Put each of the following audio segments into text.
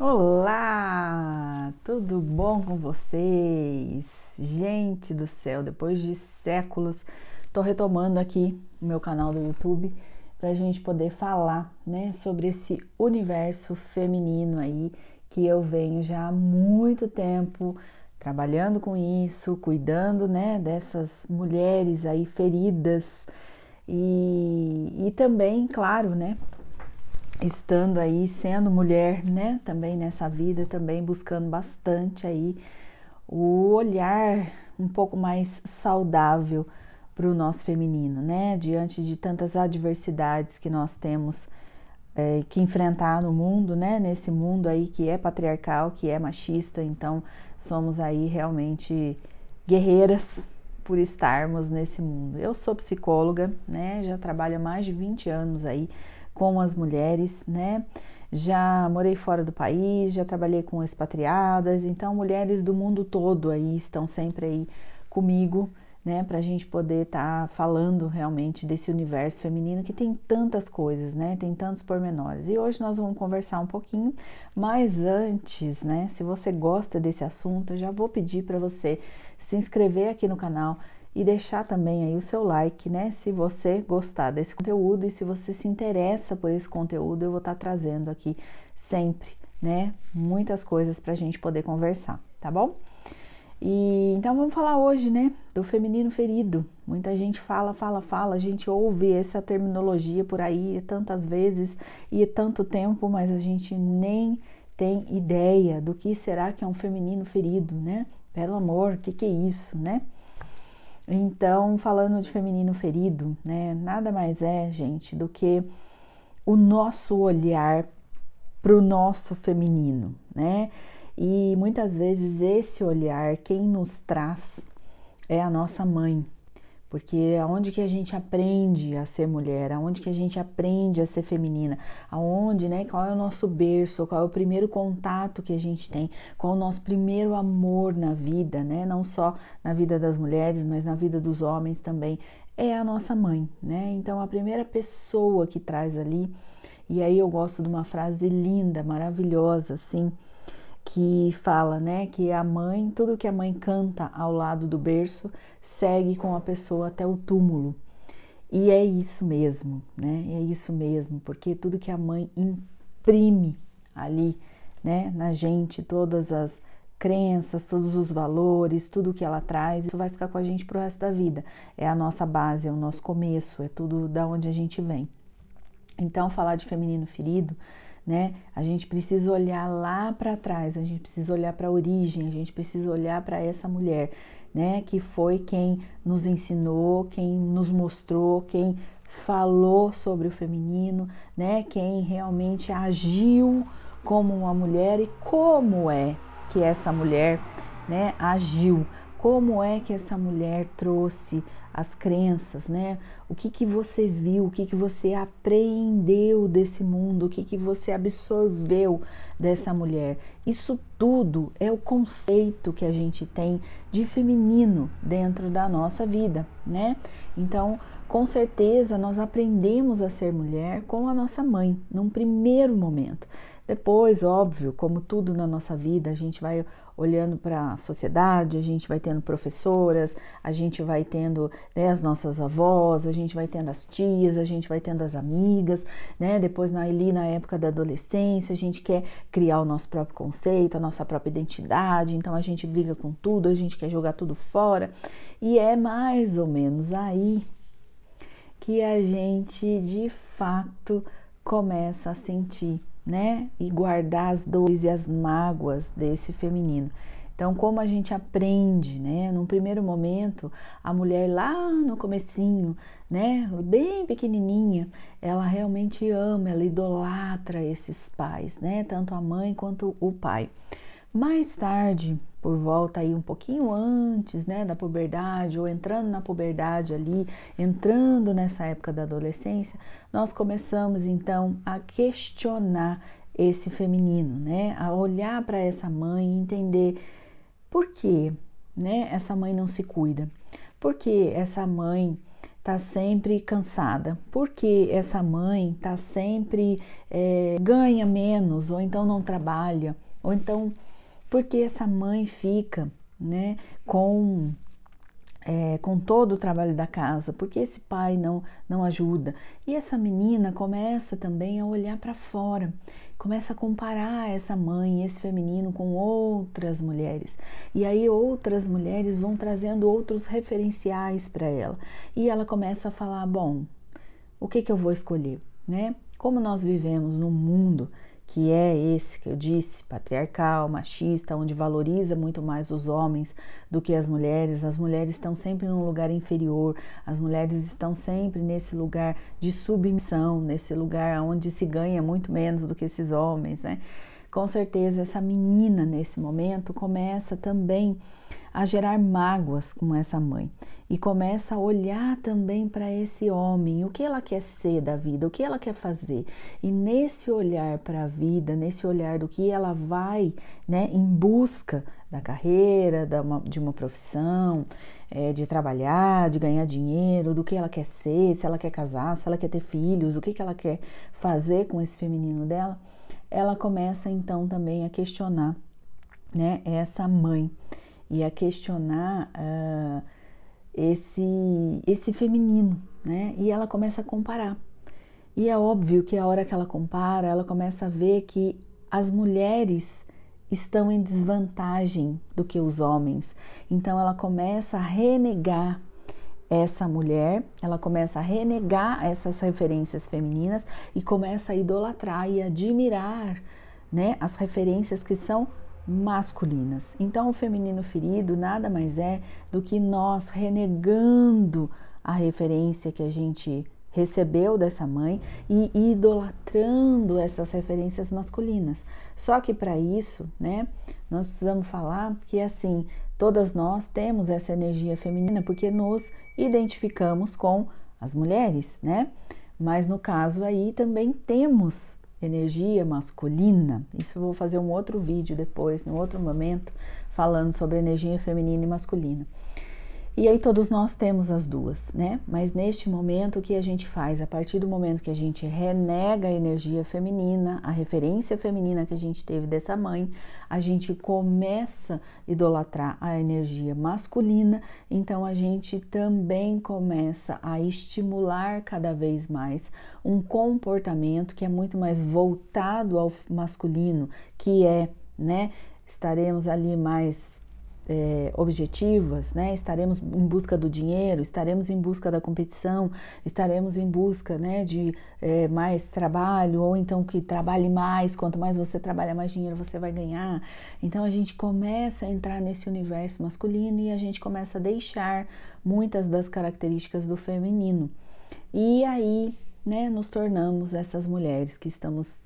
Olá, tudo bom com vocês? Gente do céu, depois de séculos, tô retomando aqui o meu canal do YouTube pra gente poder falar, né, sobre esse universo feminino aí que eu venho já há muito tempo trabalhando com isso, cuidando, né, dessas mulheres aí feridas e também, claro, né, estando aí, sendo mulher, né, também nessa vida, também buscando bastante aí o olhar um pouco mais saudável para o nosso feminino, né, diante de tantas adversidades que nós temos que enfrentar no mundo, né, nesse mundo aí que é patriarcal, que é machista, então somos aí realmente guerreiras por estarmos nesse mundo. Eu sou psicóloga, né, já trabalho há mais de 20 anos aí com as mulheres, né, já morei fora do país, já trabalhei com expatriadas, então mulheres do mundo todo aí estão sempre aí comigo, né, para a gente poder estar falando realmente desse universo feminino que tem tantas coisas, né, tem tantos pormenores. E hoje nós vamos conversar um pouquinho, mas antes, né, se você gosta desse assunto, eu já vou pedir para você se inscrever aqui no canal e deixar também aí o seu like, né, se você gostar desse conteúdo e se você se interessa por esse conteúdo, eu vou estar trazendo aqui sempre, né, muitas coisas para a gente poder conversar, tá bom? E então vamos falar hoje, né, do feminino ferido. Muita gente fala, a gente ouve essa terminologia por aí tantas vezes e tanto tempo, mas a gente nem tem ideia do que será que é um feminino ferido, né? Pelo amor, o que é isso, né? Então, falando de feminino ferido, né, nada mais é, gente, do que o nosso olhar para o nosso feminino, né? E muitas vezes esse olhar, quem nos traz é a nossa mãe, porque aonde que a gente aprende a ser mulher, aonde que a gente aprende a ser feminina, aonde, né, qual é o nosso berço, qual é o primeiro contato que a gente tem, qual é o nosso primeiro amor na vida, né, não só na vida das mulheres, mas na vida dos homens também, é a nossa mãe, né, então a primeira pessoa que traz ali, e aí eu gosto de uma frase linda, maravilhosa, assim, que fala, né, que a mãe, tudo que a mãe canta ao lado do berço, segue com a pessoa até o túmulo. E é isso mesmo, né, é isso mesmo, porque tudo que a mãe imprime ali, né, na gente, todas as crenças, todos os valores, tudo que ela traz, isso vai ficar com a gente pro resto da vida. É a nossa base, é o nosso começo, é tudo da onde a gente vem. Então, falar de feminino ferido, né? A gente precisa olhar lá para trás, a gente precisa olhar para a origem, a gente precisa olhar para essa mulher, né? Que foi quem nos ensinou, quem nos mostrou, quem falou sobre o feminino, né? Quem realmente agiu como uma mulher e como é que essa mulher, né, agiu. Como é que essa mulher trouxe as crenças, né? O que você viu, o que você aprendeu desse mundo, o que você absorveu dessa mulher. Isso tudo é o conceito que a gente tem de feminino dentro da nossa vida, né? Então, com certeza, nós aprendemos a ser mulher com a nossa mãe, num primeiro momento. Depois, óbvio, como tudo na nossa vida, a gente vai olhando para a sociedade, a gente vai tendo professoras, a gente vai tendo, né, as nossas avós, a gente vai tendo as tias, a gente vai tendo as amigas, né? Depois ali na época da adolescência, a gente quer criar o nosso próprio conceito, a nossa própria identidade, então a gente briga com tudo, a gente quer jogar tudo fora, e é mais ou menos aí que a gente de fato começa a sentir, né? E guardar as dores e as mágoas desse feminino. Então, como a gente aprende, né? Num primeiro momento, a mulher lá no comecinho, né? Bem pequenininha, ela realmente ama, ela idolatra esses pais, né? Tanto a mãe quanto o pai. Mais tarde, por volta aí um pouquinho antes, né, da puberdade ou entrando na puberdade ali, entrando nessa época da adolescência, nós começamos então a questionar esse feminino, né, a olhar para essa mãe e entender por que, né, essa mãe não se cuida, por que essa mãe tá sempre cansada? Por que essa mãe tá sempre ganha menos, ou então não trabalha, ou então por que essa mãe fica, né, com todo o trabalho da casa, porque esse pai não ajuda. E essa menina começa também a olhar para fora, começa a comparar essa mãe, esse feminino com outras mulheres. E aí outras mulheres vão trazendo outros referenciais para ela. E ela começa a falar, bom, o que eu vou escolher, né? Como nós vivemos num mundo que é esse que eu disse, patriarcal, machista, onde valoriza muito mais os homens do que as mulheres estão sempre num lugar inferior, as mulheres estão sempre nesse lugar de submissão, nesse lugar onde se ganha muito menos do que esses homens, né? Com certeza essa menina nesse momento começa também a gerar mágoas com essa mãe e começa a olhar também para esse homem, o que ela quer ser da vida, o que ela quer fazer. E nesse olhar para a vida, nesse olhar do que ela vai, né, em busca da carreira, de uma profissão, de trabalhar, de ganhar dinheiro, do que ela quer ser, se ela quer casar, se ela quer ter filhos, o que ela quer fazer com esse feminino dela, ela começa então também a questionar, né, essa mãe e a questionar esse feminino, né? E ela começa a comparar. E é óbvio que a hora que ela compara, ela começa a ver que as mulheres estão em desvantagem do que os homens. Então ela começa a renegar essa mulher, ela começa a renegar essas referências femininas e começa a idolatrar e admirar, né, as referências que são masculinas. Então o feminino ferido nada mais é do que nós renegando a referência que a gente recebeu dessa mãe e idolatrando essas referências masculinas. Só que para isso, né, nós precisamos falar que assim, todas nós temos essa energia feminina porque nos identificamos com as mulheres, né? Mas no caso aí também temos energia masculina. Isso eu vou fazer um outro vídeo depois, em outro momento, falando sobre energia feminina e masculina. E aí todos nós temos as duas, né? Mas neste momento o que a gente faz? A partir do momento que a gente renega a energia feminina, a referência feminina que a gente teve dessa mãe, a gente começa a idolatrar a energia masculina, então a gente também começa a estimular cada vez mais um comportamento que é muito mais voltado ao masculino, que é, né? Estaremos ali mais objetivas, né? Estaremos em busca do dinheiro, estaremos em busca da competição, estaremos em busca, né, de mais trabalho, ou então que trabalhe mais, quanto mais você trabalha, mais dinheiro você vai ganhar. Então a gente começa a entrar nesse universo masculino e a gente começa a deixar muitas das características do feminino. E aí, né, nos tornamos essas mulheres que estamos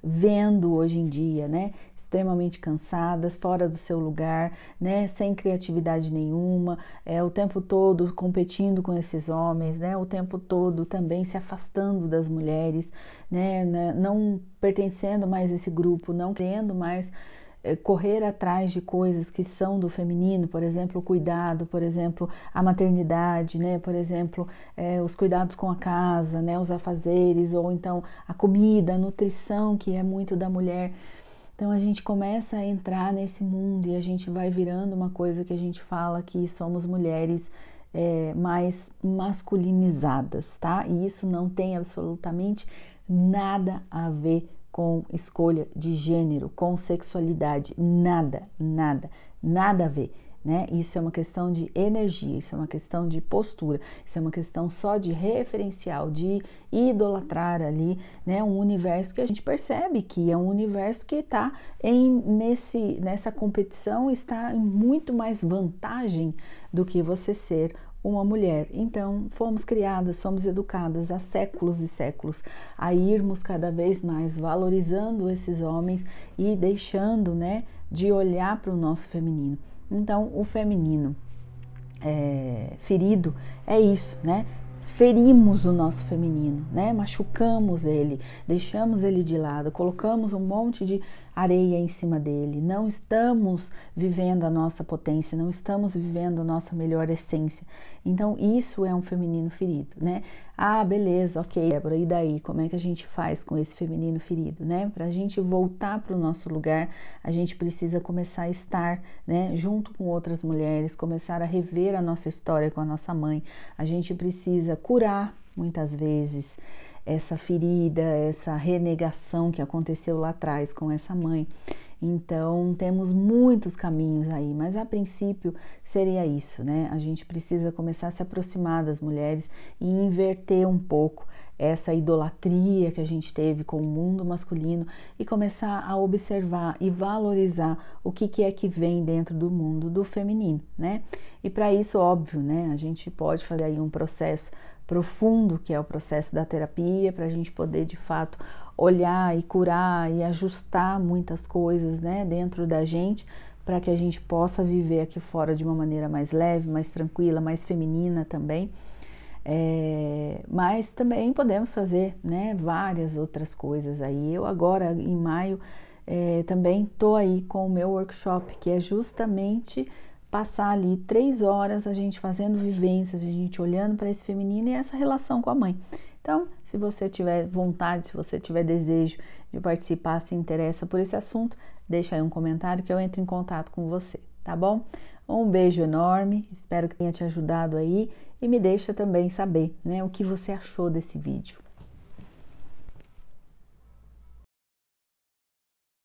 vendo hoje em dia, né? Extremamente cansadas, fora do seu lugar, né, sem criatividade nenhuma, o tempo todo competindo com esses homens, né, o tempo todo também se afastando das mulheres, né, não pertencendo mais a esse grupo, não querendo mais correr atrás de coisas que são do feminino, por exemplo, o cuidado, por exemplo, a maternidade, né, por exemplo, os cuidados com a casa, né, os afazeres, ou então a comida, a nutrição, que é muito da mulher. Então a gente começa a entrar nesse mundo e a gente vai virando uma coisa que a gente fala que somos mulheres mais masculinizadas, tá? E isso não tem absolutamente nada a ver com escolha de gênero, com sexualidade, nada a ver, né? Isso é uma questão de energia, isso é uma questão de postura, isso é uma questão só de referencial, de idolatrar ali, né? Um universo que a gente percebe que é um universo que está nessa competição, está em muito mais vantagem do que você ser uma mulher. Então, fomos criadas, somos educadas há séculos e séculos a irmos cada vez mais valorizando esses homens e deixando, né, de olhar para o nosso feminino. Então, o feminino ferido é isso, né? ferimos o nosso feminino, né? Machucamos ele, deixamos ele de lado, colocamos um monte de areia em cima dele, não estamos vivendo a nossa potência, não estamos vivendo a nossa melhor essência. Então isso é um feminino ferido, né? Ah, beleza, ok, Débora, e daí? Como é que a gente faz com esse feminino ferido, né? Para a gente voltar para o nosso lugar, a gente precisa começar a estar, né, junto com outras mulheres, começar a rever a nossa história com a nossa mãe. A gente precisa curar, muitas vezes, essa ferida, essa renegação que aconteceu lá atrás com essa mãe. Então, temos muitos caminhos aí, mas a princípio seria isso, né? A gente precisa começar a se aproximar das mulheres e inverter um pouco essa idolatria que a gente teve com o mundo masculino e começar a observar e valorizar o que é que vem dentro do mundo do feminino, né? E para isso, óbvio, né? A gente pode fazer aí um processo profundo, que é o processo da terapia, para a gente poder de fato olhar e curar e ajustar muitas coisas, né, dentro da gente, para que a gente possa viver aqui fora de uma maneira mais leve, mais tranquila, mais feminina também. Mas também podemos fazer, né, várias outras coisas aí. Eu agora em maio também tô aí com o meu workshop, que é justamente passar ali 3 horas a gente fazendo vivências, a gente olhando para esse feminino e essa relação com a mãe. Então, se você tiver vontade, se você tiver desejo de participar, se interessa por esse assunto, deixa aí um comentário que eu entro em contato com você, tá bom? Um beijo enorme, espero que tenha te ajudado aí e me deixa também saber, né, o que você achou desse vídeo.